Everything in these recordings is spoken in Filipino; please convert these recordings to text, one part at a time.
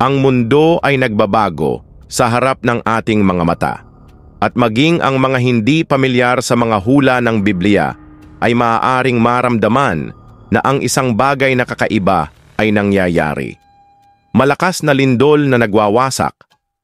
Ang mundo ay nagbabago sa harap ng ating mga mata. At maging ang mga hindi pamilyar sa mga hula ng Biblia ay maaaring maramdaman na ang isang bagay na kakaiba ay nangyayari. Malakas na lindol na nagwawasak,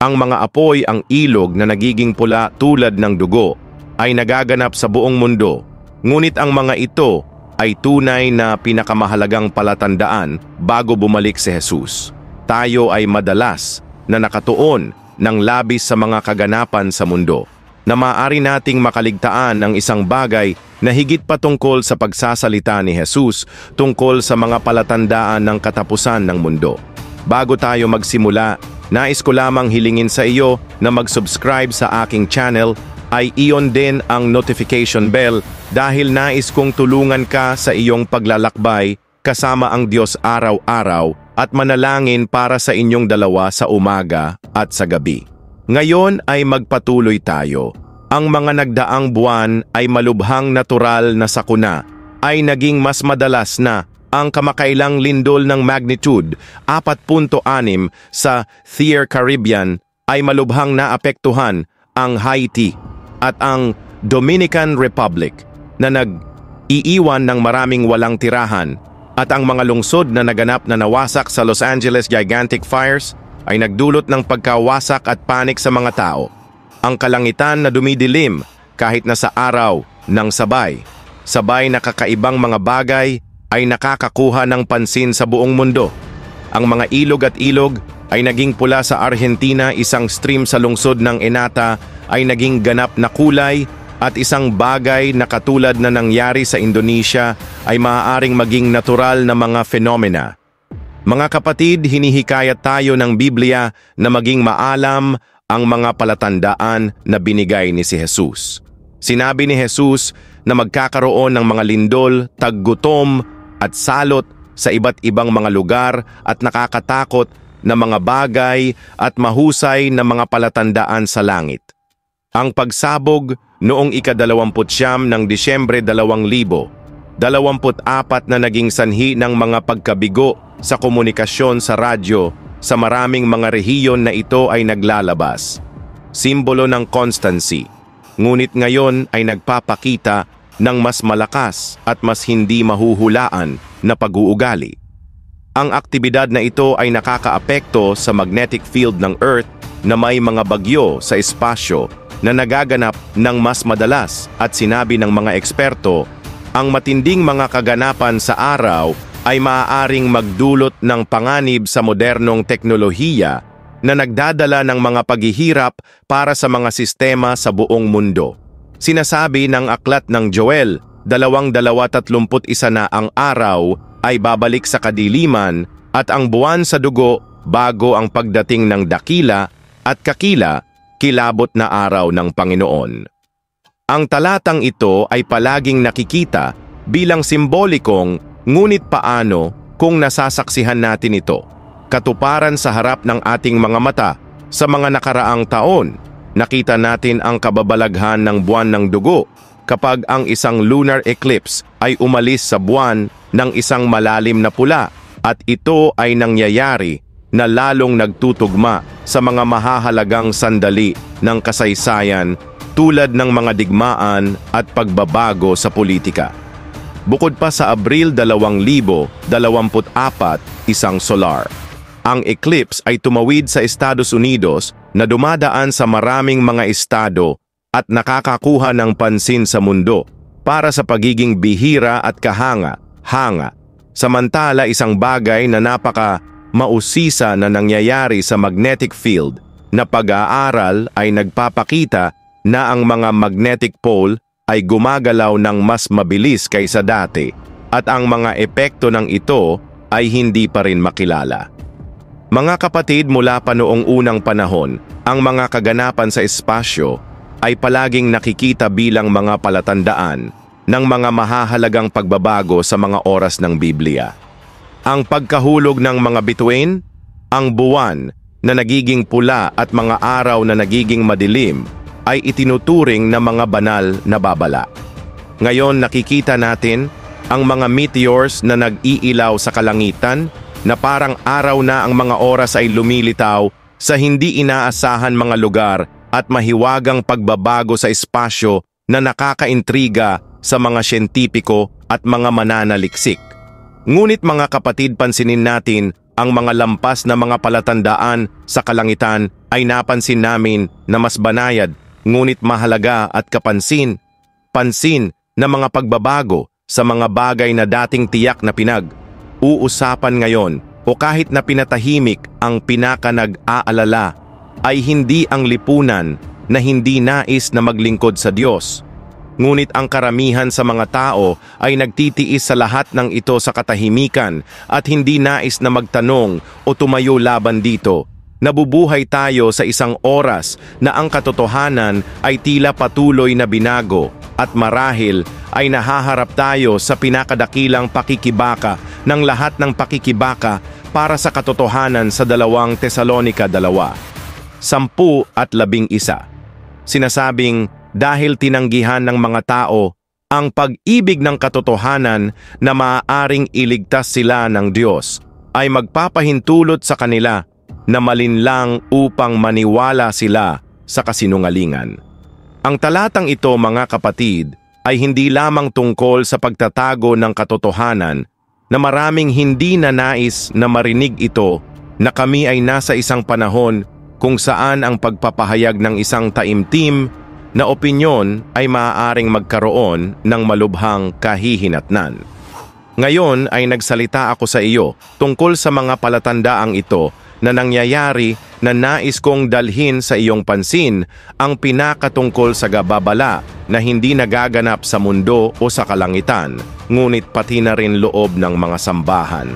ang mga apoy, ang ilog na nagiging pula tulad ng dugo ay nagaganap sa buong mundo. Ngunit ang mga ito ay tunay na pinakamahalagang palatandaan bago bumalik si Jesus. Tayo ay madalas na nakatuon ng labis sa mga kaganapan sa mundo, na maaari nating makaligtaan ang isang bagay na higit pa tungkol sa pagsasalita ni Jesus tungkol sa mga palatandaan ng katapusan ng mundo. Bago tayo magsimula, nais ko lamang hilingin sa iyo na mag-subscribe sa aking channel, ay iyon din ang notification bell dahil nais kong tulungan ka sa iyong paglalakbay kasama ang Diyos araw-araw at manalangin para sa inyong dalawa sa umaga at sa gabi. Ngayon ay magpatuloy tayo. Ang mga nagdaang buwan ay malubhang natural na sakuna ay naging mas madalas na. Ang kamakailang lindol ng magnitude 4.6 sa Theer Caribbean ay malubhang naapektuhan ang Haiti at ang Dominican Republic na nag-iiwan ng maraming walang tirahan, at ang mga lungsod na naganap na nawasak sa Los Angeles gigantic fires ay nagdulot ng pagkawasak at panik sa mga tao. Ang kalangitan na dumidilim kahit na sa araw ng sabay na kakaibang mga bagay ay nakakakuha ng pansin sa buong mundo. Ang mga ilog at ilog ay naging pula sa Argentina, isang stream sa lungsod ng Enata ay naging ganap na kulay, at isang bagay na katulad na nangyari sa Indonesia ay maaaring maging natural na mga fenomena. Mga kapatid, hinihikayat tayo ng Biblia na maging maalam ang mga palatandaan na binigay ni si Jesus. Sinabi ni Jesus na magkakaroon ng mga lindol, taggutom at salot sa iba't ibang mga lugar at nakakatakot na mga bagay at mahusay na mga palatandaan sa langit. Ang pagsabog noong ika-29 ng Disyembre 2024 na naging sanhi ng mga pagkabigo sa komunikasyon sa radyo sa maraming mga rehiyon na ito ay naglalabas. Simbolo ng constancy, ngunit ngayon ay nagpapakita ng mas malakas at mas hindi mahuhulaan na pag-uugali. Ang aktibidad na ito ay nakakaapekto sa magnetic field ng Earth na may mga bagyo sa espasyo na nagaganap ng mas madalas, at sinabi ng mga eksperto, ang matinding mga kaganapan sa araw ay maaaring magdulot ng panganib sa modernong teknolohiya na nagdadala ng mga paghihirap para sa mga sistema sa buong mundo. Sinasabi ng aklat ng Joel 2:31 na ang araw ay babalik sa kadiliman at ang buwan sa dugo bago ang pagdating ng dakila at kakila, kilabot na araw ng Panginoon. Ang talatang ito ay palaging nakikita bilang simbolikong, ngunit paano kung nasasaksihan natin ito? Katuparan sa harap ng ating mga mata. Sa mga nakaraang taon, nakita natin ang kababalaghan ng buwan ng dugo kapag ang isang lunar eclipse ay umalis sa buwan ng isang malalim na pula, at ito ay nangyayari na lalong nagtutugma sa mga mahahalagang sandali ng kasaysayan tulad ng mga digmaan at pagbabago sa politika. Bukod pa sa Abril 2024, isang solar. Ang eclipse ay tumawid sa Estados Unidos na dumadaan sa maraming mga estado at nakakakuha ng pansin sa mundo para sa pagiging bihira at kahanga-hanga. Samantala, isang bagay na mausisa na nangyayari sa magnetic field na pag-aaral ay nagpapakita na ang mga magnetic pole ay gumagalaw ng mas mabilis kaysa dati, at ang mga epekto ng ito ay hindi pa rin makilala. Mga kapatid, mula pa noong unang panahon, ang mga kaganapan sa espasyo ay palaging nakikita bilang mga palatandaan ng mga mahahalagang pagbabago sa mga oras ng Biblia. Ang pagkahulog ng mga bituin, ang buwan na nagiging pula at mga araw na nagiging madilim ay itinuturing na mga banal na babala. Ngayon nakikita natin ang mga meteors na nag-iilaw sa kalangitan na parang araw na ang mga oras ay lumilitaw sa hindi inaasahan mga lugar at mahiwagang pagbabago sa espasyo na nakakaintriga sa mga siyentipiko at mga mananaliksik. Ngunit mga kapatid, pansinin natin ang mga lampas na mga palatandaan sa kalangitan ay napansin namin na mas banayad ngunit mahalaga at pansin na mga pagbabago sa mga bagay na dating tiyak na pinag-uusapan ngayon o kahit na pinatahimik ang pinakanag-aalala ay hindi ang lipunan na hindi nais na maglingkod sa Diyos. Ngunit ang karamihan sa mga tao ay nagtitiis sa lahat ng ito sa katahimikan at hindi nais na magtanong o tumayo laban dito. Nabubuhay tayo sa isang oras na ang katotohanan ay tila patuloy na binago at marahil ay nahaharap tayo sa pinakadakilang pakikibaka ng lahat ng pakikibaka para sa katotohanan sa 2 Tesalonica 2:10-11. Sinasabing dahil tinanggihan ng mga tao ang pag-ibig ng katotohanan na maaaring iligtas sila ng Diyos, ay magpapahintulot sa kanila na malinlang upang maniwala sila sa kasinungalingan. Ang talatang ito, mga kapatid, ay hindi lamang tungkol sa pagtatago ng katotohanan na maraming hindi na nais na marinig ito, na kami ay nasa isang panahon kung saan ang pagpapahayag ng isang taimtim na opinyon ay maaaring magkaroon ng malubhang kahihinatnan. Ngayon ay nagsalita ako sa iyo tungkol sa mga palatandaang ito na nangyayari na nais kong dalhin sa iyong pansin ang pinakatungkol sa gababala na hindi nagaganap sa mundo o sa kalangitan, ngunit pati na rin loob ng mga sambahan.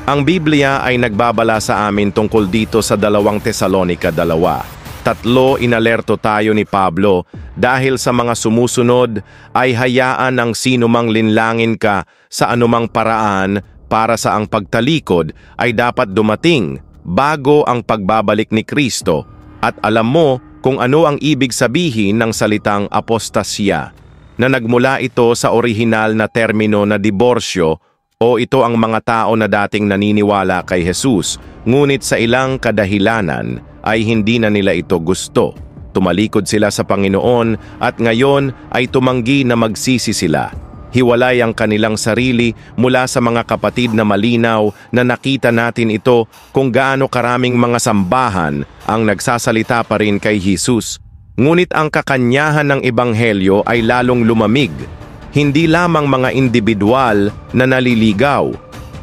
Ang Biblia ay nagbabala sa amin tungkol dito sa 2 Tesalonica 2. 3, inalerto tayo ni Pablo dahil sa mga sumusunod ay hayaan ng sinumang linlangin ka sa anumang paraan para sa ang pagtalikod ay dapat dumating bago ang pagbabalik ni Kristo, at alam mo kung ano ang ibig sabihin ng salitang apostasya, na nagmula ito sa orihinal na termino na diborsyo o ito ang mga tao na dating naniniwala kay Jesus, ngunit sa ilang kadahilanan ay hindi na nila ito gusto. Tumalikod sila sa Panginoon at ngayon ay tumanggi na magsisi sila. Hiwalay ang kanilang sarili mula sa mga kapatid na malinaw na nakita natin ito kung gaano karaming mga sambahan ang nagsasalita pa rin kay Jesus. Ngunit ang kakanyahan ng Ebanghelyo ay lalong lumamig. Hindi lamang mga individual na naliligaw,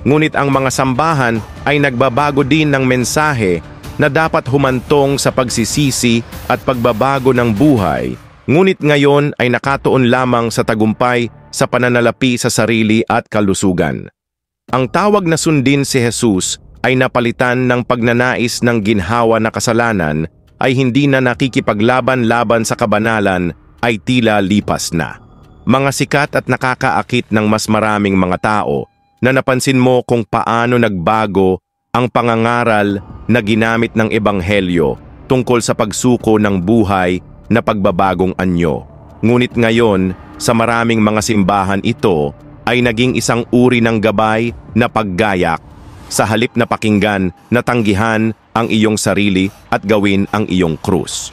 ngunit ang mga sambahan ay nagbabago din ng mensahe na dapat humantong sa pagsisisi at pagbabago ng buhay, ngunit ngayon ay nakatuon lamang sa tagumpay sa pananalapi sa sarili at kalusugan. Ang tawag na sundin si Jesus ay napalitan ng pagnanais ng ginhawa na kasalanan ay hindi na nakikipaglaban-laban sa kabanalan ay tila lipas na. Mga sikat at nakakaakit ng mas maraming mga tao na napansin mo kung paano nagbago ang pangangaral na ginamit ng Ebanghelyo tungkol sa pagsuko ng buhay na pagbabagong anyo. Ngunit ngayon, sa maraming mga simbahan ito ay naging isang uri ng gabay na paggayak sa halip na pakinggan na tanggihan ang iyong sarili at gawin ang iyong krus.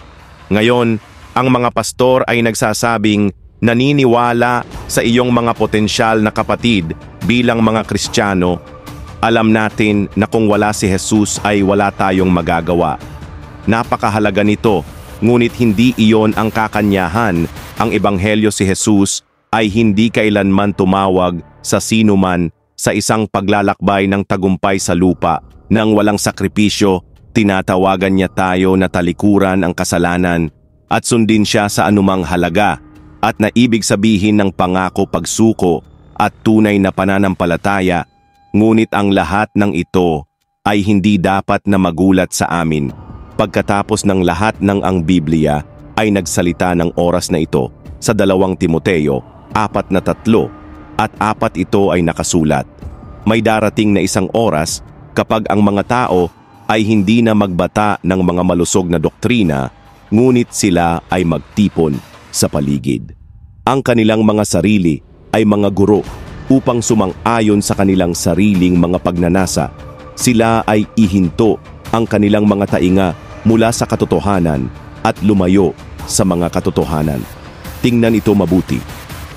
Ngayon, ang mga pastor ay nagsasabing naniniwala sa iyong mga potensyal na kapatid bilang mga Kristiyano. Alam natin na kung wala si Jesus ay wala tayong magagawa. Napakahalaga nito, ngunit hindi iyon ang kakanyahan. Ang Ebanghelyo si Jesus ay hindi kailanman tumawag sa sinuman sa isang paglalakbay ng tagumpay sa lupa. Nang walang sakripisyo, tinatawagan niya tayo na talikuran ang kasalanan at sundin siya sa anumang halaga, at naibig sabihin ng pangako pagsuko at tunay na pananampalataya. Ngunit ang lahat ng ito ay hindi dapat na magulat sa amin. Pagkatapos ng lahat ng ang Biblia ay nagsalita ng oras na ito sa 2 Timoteo 4:3 at 4 ito ay nakasulat. May darating na isang oras kapag ang mga tao ay hindi na magbata ng mga malusog na doktrina, ngunit sila ay magtipon sa paligid. Ang kanilang mga sarili ay mga guro upang sumang-ayon sa kanilang sariling mga pagnanasa. Sila ay ihinto ang kanilang mga tainga mula sa katotohanan at lumayo sa mga katotohanan. Tingnan ito mabuti.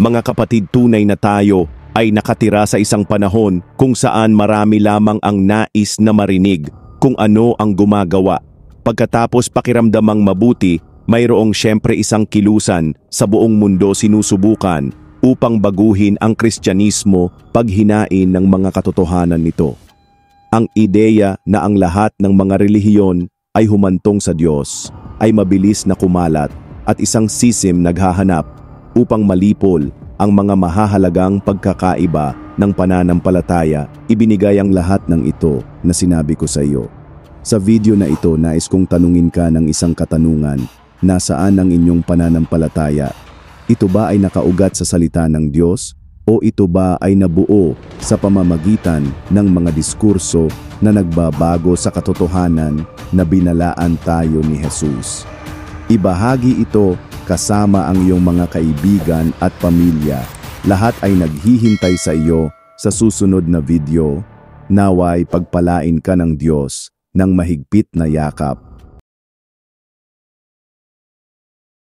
Mga kapatid, tunay na tayo ay nakatira sa isang panahon kung saan marami lamang ang nais na marinig kung ano ang gumagawa. Pagkatapos pakiramdamang mabuti, mayroong syempre isang kilusan sa buong mundo sinusubukan upang baguhin ang Kristyanismo paghinain ng mga katotohanan nito. Ang ideya na ang lahat ng mga relihiyon ay humantong sa Diyos ay mabilis na kumalat at isang sisim naghahanap upang malipol ang mga mahahalagang pagkakaiba ng pananampalataya. Ibinigay ang lahat ng ito na sinabi ko sa iyo. Sa video na ito, nais kong tanungin ka ng isang katanungan. Nasaan ang inyong pananampalataya? Ito ba ay nakaugat sa salita ng Diyos? O ito ba ay nabuo sa pamamagitan ng mga diskurso na nagbabago sa katotohanan na binalaan tayo ni Jesus? Ibahagi ito kasama ang iyong mga kaibigan at pamilya. Lahat ay naghihintay sa iyo sa susunod na video. Naway pagpalain ka ng Diyos ng mahigpit na yakap.